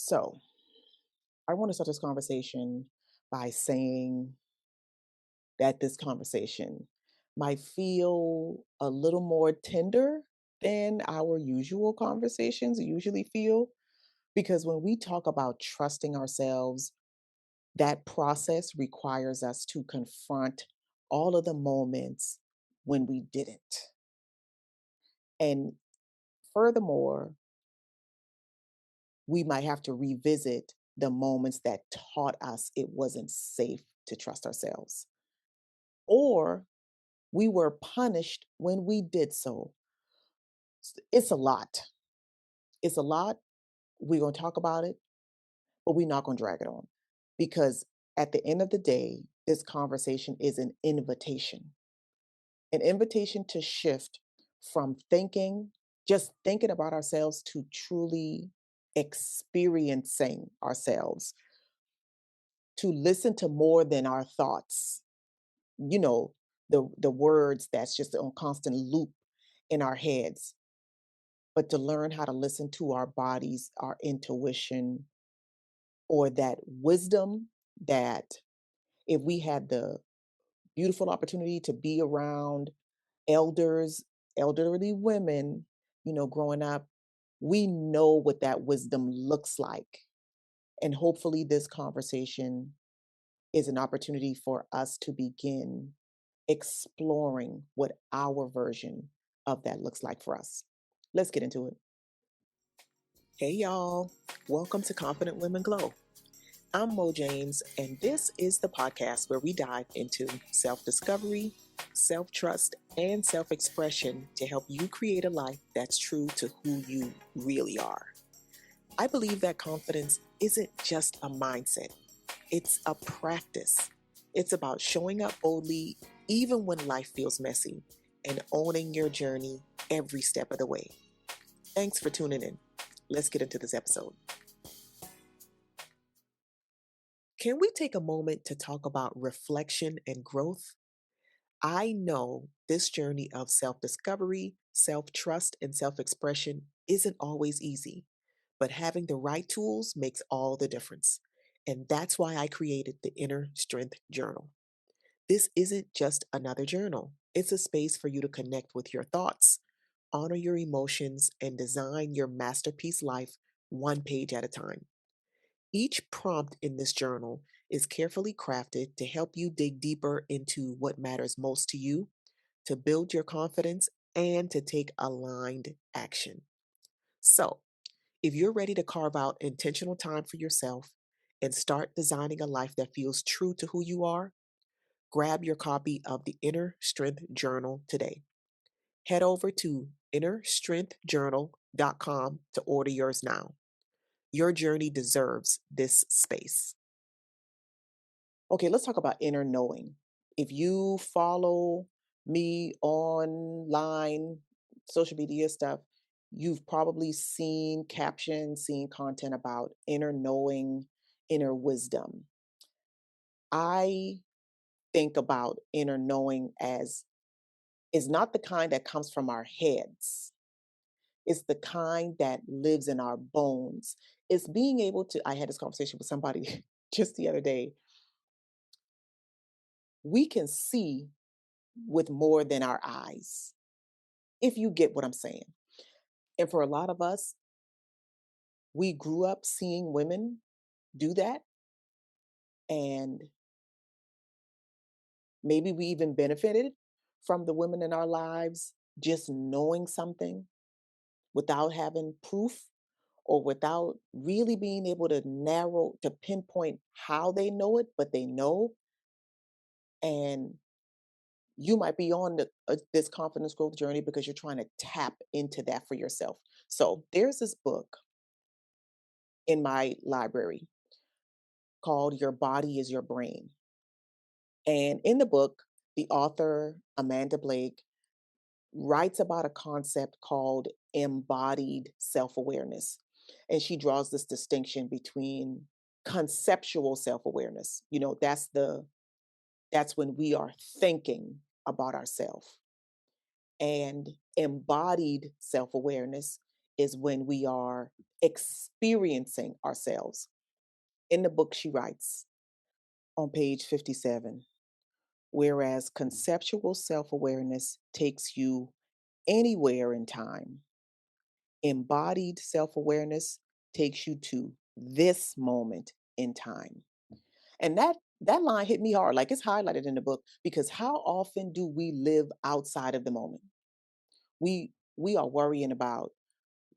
So, I want to start this conversation by saying that this conversation might feel a little more tender than our usual conversations usually feel. Because when we talk about trusting ourselves, that process requires us to confront all of the moments when we didn't. And furthermore, we might have to revisit the moments that taught us it wasn't safe to trust ourselves. Or we were punished when we did so. It's a lot. It's a lot. We're going to talk about it, but we're not going to drag it on because at the end of the day, this conversation is an invitation to shift from just thinking about ourselves to truly experiencing ourselves, to listen to more than our thoughts, you know, the words that's just on constant loop in our heads, but to learn how to listen to our bodies, our intuition, or that wisdom that if we had the beautiful opportunity to be around elders, elderly women, growing up, we know what that wisdom looks like. And hopefully, this conversation is an opportunity for us to begin exploring what our version of that looks like for us. Let's get into it. Hey, y'all. Welcome to Confident Women Glow. I'm Mo James, and this is the podcast where we dive into self discovery, self trust, and self expression to help you create a life that's true to who you really are. I believe that confidence isn't just a mindset, it's a practice. It's about showing up boldly even when life feels messy and owning your journey every step of the way. Thanks for tuning in. Let's get into this episode. Can we take a moment to talk about reflection and growth? I know this journey of self discovery, self trust, and self expression isn't always easy, but having the right tools makes all the difference. And that's why I created the Inner Strength Journal. This isn't just another journal, it's a space for you to connect with your thoughts, honor your emotions, and design your masterpiece life one page at a time. Each prompt in this journal is carefully crafted to help you dig deeper into what matters most to you, to build your confidence, and to take aligned action. So, if you're ready to carve out intentional time for yourself and start designing a life that feels true to who you are, grab your copy of the Inner Strength Journal today. Head over to innerstrengthjournal.com to order yours now. Your journey deserves this space. Okay, let's talk about inner knowing. If you follow me online, social media stuff, you've probably seen captions, seen content about inner knowing, inner wisdom. I think about inner knowing as is not the kind that comes from our heads. It's the kind that lives in our bones. It's being able to, I had this conversation with somebody just the other day. We can see with more than our eyes, if you get what I'm saying. And for a lot of us, we grew up seeing women do that. And maybe we even benefited from the women in our lives just knowing something without having proof or without really being able to pinpoint how they know it, but they know. And you might be on this confidence growth journey because you're trying to tap into that for yourself. So there's this book in my library called Your Body is Your Brain. And in the book, the author, Amanda Blake, writes about a concept called embodied self awareness. And she draws this distinction between conceptual self awareness. That's when we are thinking about ourselves. And embodied self awareness is when we are experiencing ourselves. In the book, she writes on page 57, whereas conceptual self awareness takes you anywhere in time, embodied self awareness takes you to this moment in time. And that line hit me hard, like it's highlighted in the book, because how often do we live outside of the moment? We are worrying about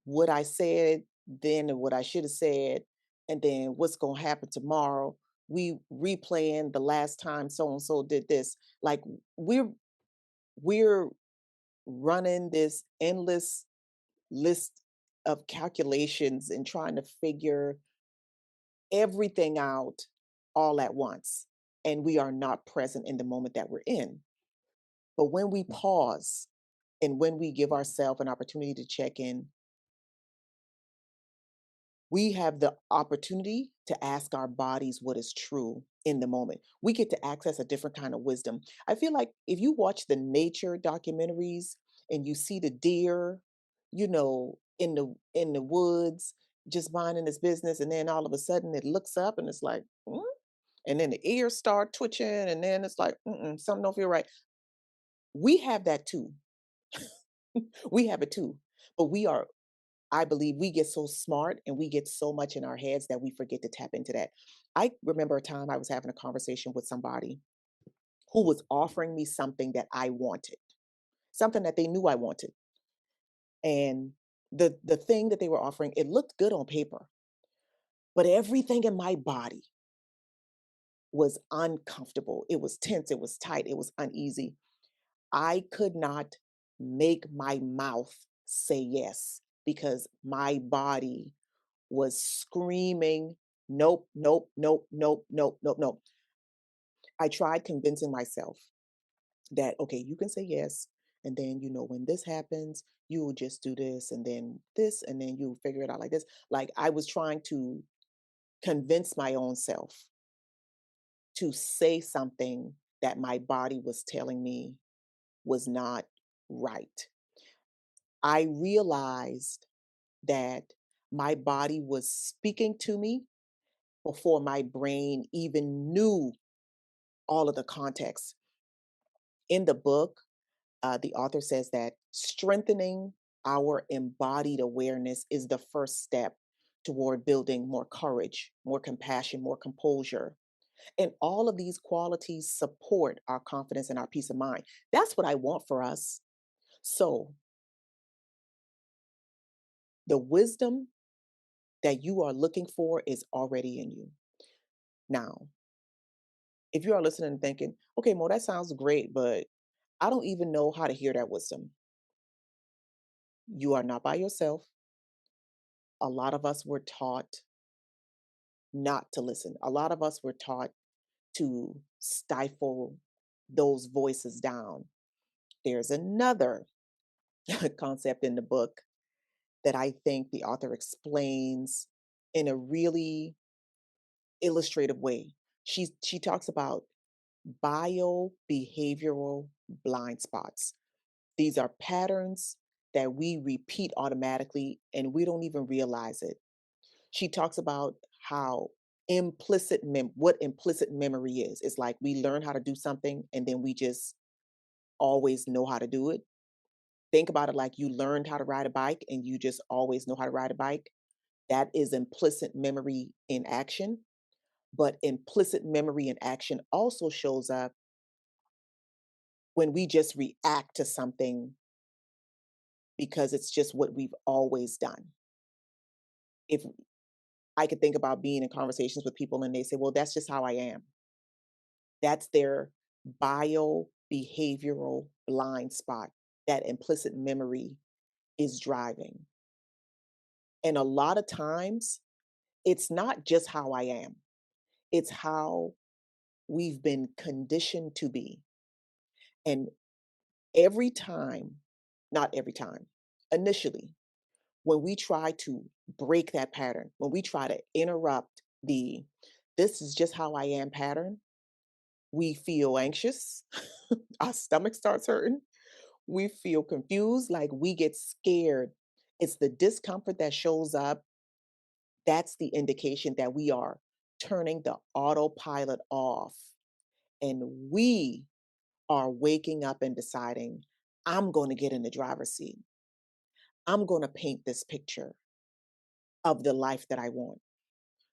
what I said then and what I should have said, and then what's going to happen tomorrow. We replaying the last time so and so did this. Like we're we're running this endless list of calculations and trying to figure everything out all at once. And we are not present in the moment that we're in. But when we pause and when we give ourselves an opportunity to check in, we have the opportunity to ask our bodies what is true in the moment. We get to access a different kind of wisdom. I feel like if you watch the nature documentaries and you see the deer, in the woods, just minding its business, and then all of a sudden it looks up and it's like, "Mm?" And then the ears start twitching, and then it's like, "Mm-mm, something don't feel right." We have that too. We have it too, but I believe we get so smart and we get so much in our heads that we forget to tap into that. I remember a time I was having a conversation with somebody who was offering me something that I wanted, something that they knew I wanted. And the thing that they were offering, it looked good on paper, but everything in my body was uncomfortable. It was tense, it was tight, it was uneasy. I could not make my mouth say yes because my body was screaming, "Nope, nope, nope, nope, nope, nope, nope." I tried convincing myself that, okay, you can say yes. And then, when this happens, you will just do this and then this, and then you figure it out like this. Like I was trying to convince my own self to say something that my body was telling me was not right. I realized that my body was speaking to me before my brain even knew all of the context. In the book, the author says that strengthening our embodied awareness is the first step toward building more courage, more compassion, more composure. And all of these qualities support our confidence and our peace of mind. That's what I want for us. So, the wisdom that you are looking for is already in you. Now, if you are listening and thinking, okay, Mo, that sounds great, but I don't even know how to hear that wisdom. You are not by yourself. A lot of us were taught not to listen. A lot of us were taught to stifle those voices down. There's another concept in the book that I think the author explains in a really illustrative way. She talks about bio behavioral blind spots. These are patterns that we repeat automatically and we don't even realize it. She talks about how what implicit memory is. It's like we learn how to do something and then we just always know how to do it. Think about it like you learned how to ride a bike and you just always know how to ride a bike. That is implicit memory in action. But implicit memory in action also shows up when we just react to something because it's just what we've always done. If I could think about being in conversations with people and they say, well, that's just how I am. That's their bio behavioral blind spot that implicit memory is driving. And a lot of times, it's not just how I am, it's how we've been conditioned to be. And every time, not every time, initially, when we try to break that pattern, when we try to interrupt the this is just how I am pattern, we feel anxious, our stomach starts hurting, we feel confused, like we get scared It's the discomfort that shows up. That's the indication that we are turning the autopilot off and we are waking up and deciding, I'm going to get in the driver's seat. I'm going to paint this picture of the life that I want.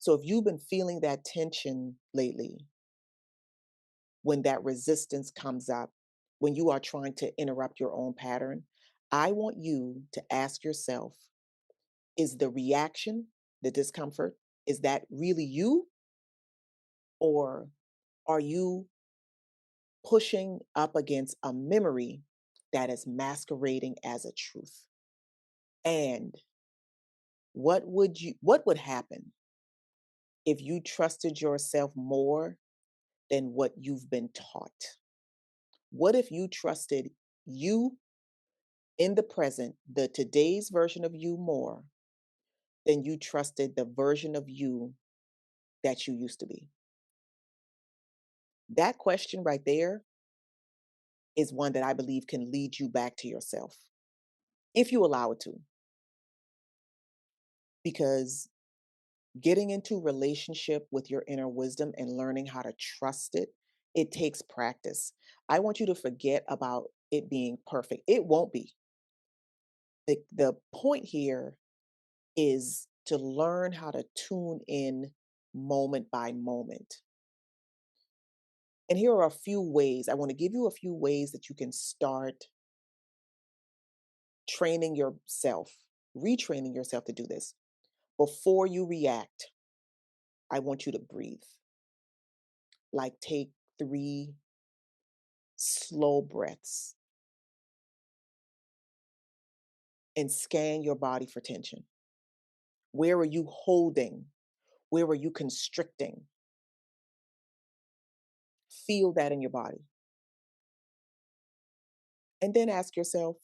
So if you've been feeling that tension lately, when that resistance comes up, when you are trying to interrupt your own pattern, I want you to ask yourself, is the reaction, the discomfort, is that really you? Or are you pushing up against a memory that is masquerading as a truth? And what would happen if you trusted yourself more than what you've been taught? What if you trusted you in the present, the today's version of you more than you trusted the version of you that you used to be? That question right there is one that I believe can lead you back to yourself if you allow it to. Because getting into relationship with your inner wisdom and learning how to trust it, it takes practice. I want you to forget about it being perfect. It won't be. The point here is to learn how to tune in moment by moment. And here are a few ways. I want to give you a few ways that you can start training yourself, retraining yourself to do this. Before you react, I want you to breathe. Like take 3 slow breaths and scan your body for tension. Where are you holding? Where are you constricting? Feel that in your body. And then ask yourself,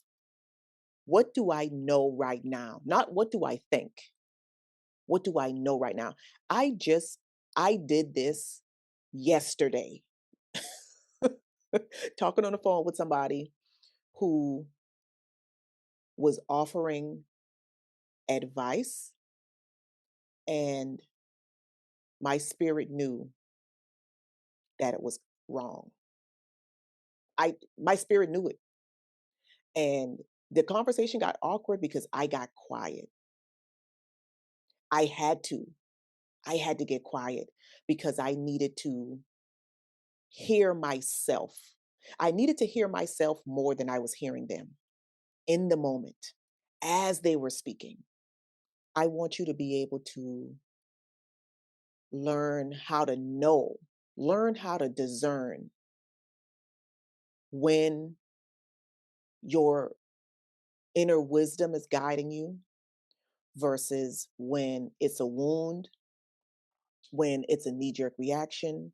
what do I know right now? Not what do I think? What do I know right now? I did this yesterday. Talking on the phone with somebody who was offering advice, and my spirit knew that it was wrong. My spirit knew it. And the conversation got awkward because I got quiet. I had to. I had to get quiet because I needed to hear myself. I needed to hear myself more than I was hearing them in the moment as they were speaking. I want you to be able to learn how to know, learn how to discern when your inner wisdom is guiding you versus when it's a wound, when it's a knee jerk reaction,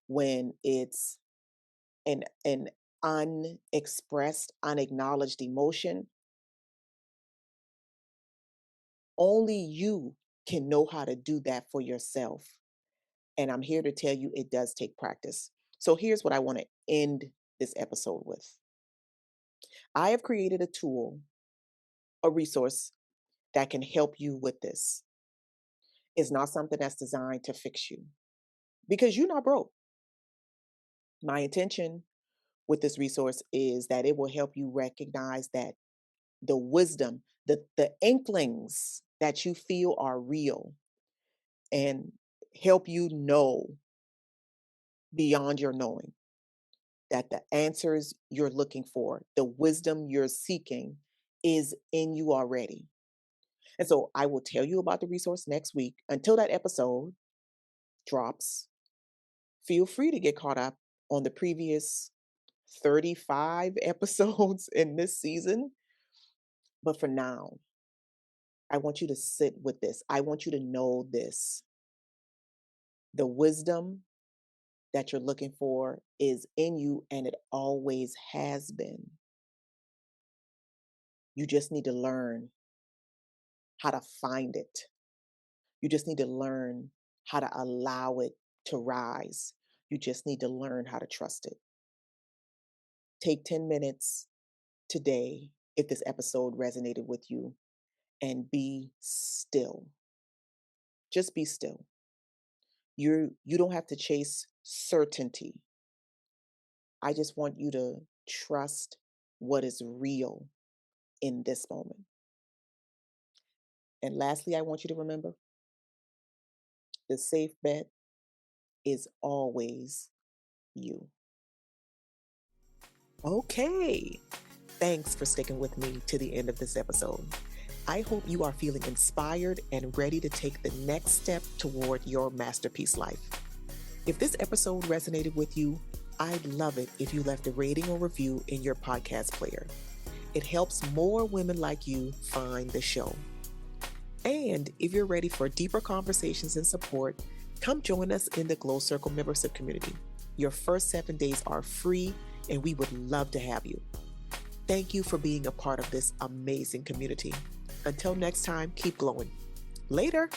when it's an unexpressed, unacknowledged emotion. Only you can know how to do that for yourself. And I'm here to tell you it does take practice. So here's what I want to end this episode with. I have created a tool, a resource that can help you with this. It's not something that's designed to fix you because you're not broke. My intention with this resource is that it will help you recognize that the wisdom, the inklings that you feel are real, and help you know beyond your knowing that the answers you're looking for, the wisdom you're seeking is in you already. And so I will tell you about the resource next week. Until that episode drops, feel free to get caught up on the previous 35 episodes in this season. But for now, I want you to sit with this. I want you to know this. The wisdom that you're looking for is in you and it always has been. You just need to learn how to find it. You just need to learn how to allow it to rise. You just need to learn how to trust it. Take 10 minutes today if this episode resonated with you and be still. Just be still. You don't have to chase certainty. I just want you to trust what is real in this moment. And lastly, I want you to remember the safe bet is always you. Okay. Thanks for sticking with me to the end of this episode. I hope you are feeling inspired and ready to take the next step toward your masterpiece life. If this episode resonated with you, I'd love it if you left a rating or review in your podcast player. It helps more women like you find the show. And if you're ready for deeper conversations and support, come join us in the Glow Circle membership community. Your first 7 days are free, and we would love to have you. Thank you for being a part of this amazing community. Until next time, keep glowing. Later.